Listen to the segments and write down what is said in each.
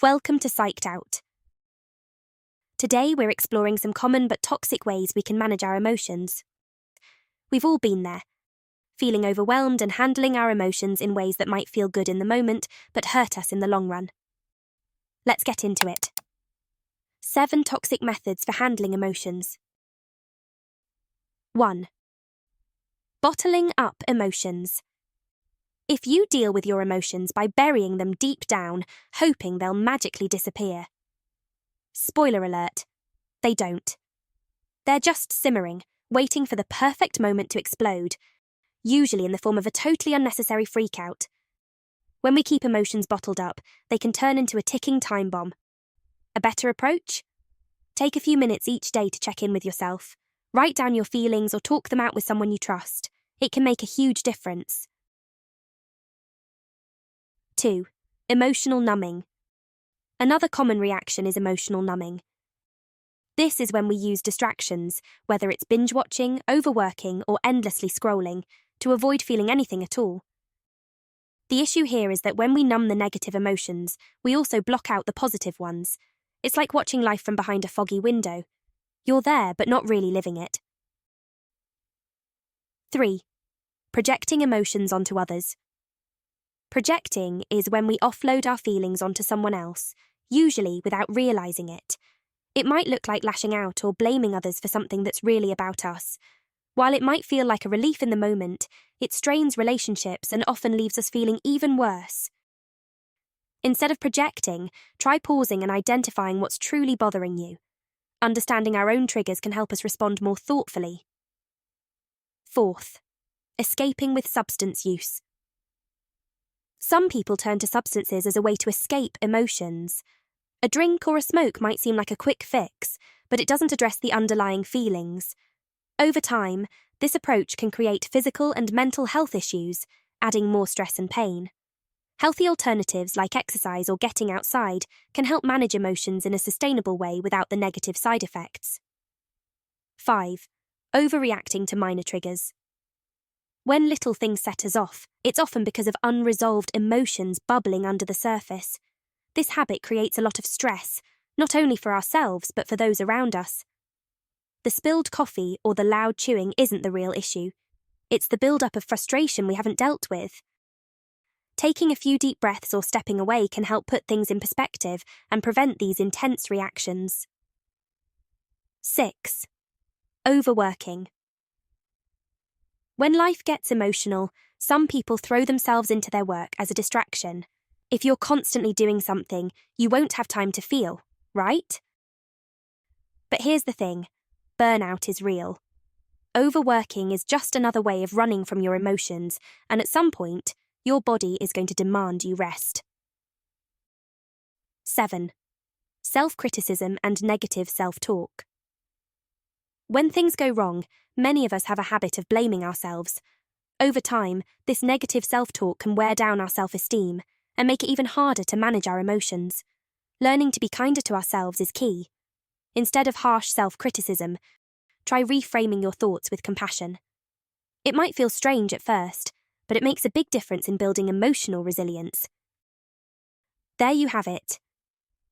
Welcome to Psyched Out. Today we're exploring some common but toxic ways we can manage our emotions. We've all been there, feeling overwhelmed and handling our emotions in ways that might feel good in the moment but hurt us in the long run. Let's get into it. 7 toxic methods for handling emotions. 1. Bottling up emotions. If you deal with your emotions by burying them deep down, hoping they'll magically disappear. Spoiler alert, they don't. They're just simmering, waiting for the perfect moment to explode, usually in the form of a totally unnecessary freakout. When we keep emotions bottled up, they can turn into a ticking time bomb. A better approach? Take a few minutes each day to check in with yourself. Write down your feelings or talk them out with someone you trust. It can make a huge difference. 2. Emotional numbing. Another common reaction is emotional numbing. This is when we use distractions, whether it's binge-watching, overworking, or endlessly scrolling, to avoid feeling anything at all. The issue here is that when we numb the negative emotions, we also block out the positive ones. It's like watching life from behind a foggy window. You're there, but not really living it. 3. Projecting emotions onto others. Projecting is when we offload our feelings onto someone else, usually without realizing it. It might look like lashing out or blaming others for something that's really about us. While it might feel like a relief in the moment, it strains relationships and often leaves us feeling even worse. Instead of projecting, try pausing and identifying what's truly bothering you. Understanding our own triggers can help us respond more thoughtfully. 4th, escaping with substance use. Some people turn to substances as a way to escape emotions. A drink or a smoke might seem like a quick fix, but it doesn't address the underlying feelings. Over time, this approach can create physical and mental health issues, adding more stress and pain. Healthy alternatives like exercise or getting outside can help manage emotions in a sustainable way without the negative side effects. 5. Overreacting to minor triggers. When little things set us off, it's often because of unresolved emotions bubbling under the surface. This habit creates a lot of stress, not only for ourselves but for those around us. The spilled coffee or the loud chewing isn't the real issue. It's the build-up of frustration we haven't dealt with. Taking a few deep breaths or stepping away can help put things in perspective and prevent these intense reactions. 6. Overworking. When life gets emotional, some people throw themselves into their work as a distraction. If you're constantly doing something, you won't have time to feel, right? But here's the thing, burnout is real. Overworking is just another way of running from your emotions, and at some point, your body is going to demand you rest. 7. Self-criticism and negative self-talk. When things go wrong, many of us have a habit of blaming ourselves. Over time, this negative self-talk can wear down our self-esteem and make it even harder to manage our emotions. Learning to be kinder to ourselves is key. Instead of harsh self-criticism, try reframing your thoughts with compassion. It might feel strange at first, but it makes a big difference in building emotional resilience. There you have it.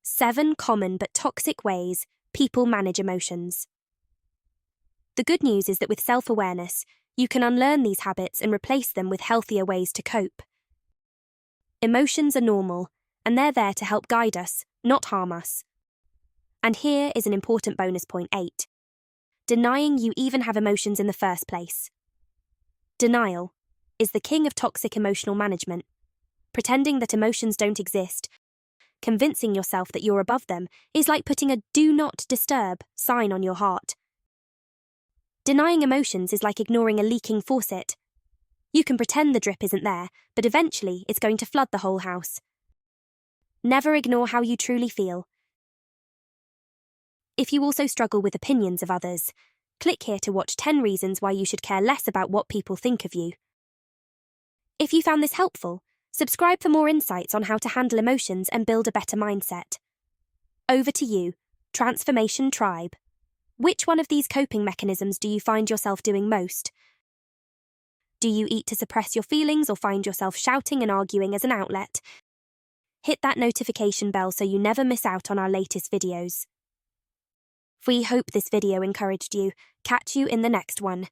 7 common but toxic ways people manage emotions. The good news is that with self-awareness, you can unlearn these habits and replace them with healthier ways to cope. Emotions are normal, and they're there to help guide us, not harm us. And here is an important bonus point 8. Denying you even have emotions in the first place. Denial is the king of toxic emotional management. Pretending that emotions don't exist, convincing yourself that you're above them, is like putting a "do not disturb" sign on your heart. Denying emotions is like ignoring a leaking faucet. You can pretend the drip isn't there, but eventually it's going to flood the whole house. Never ignore how you truly feel. If you also struggle with opinions of others, click here to watch 10 reasons why you should care less about what people think of you. If you found this helpful, subscribe for more insights on how to handle emotions and build a better mindset. Over to you, Transformation Tribe. Which one of these coping mechanisms do you find yourself doing most? Do you eat to suppress your feelings or find yourself shouting and arguing as an outlet? Hit that notification bell so you never miss out on our latest videos. We hope this video encouraged you. Catch you in the next one.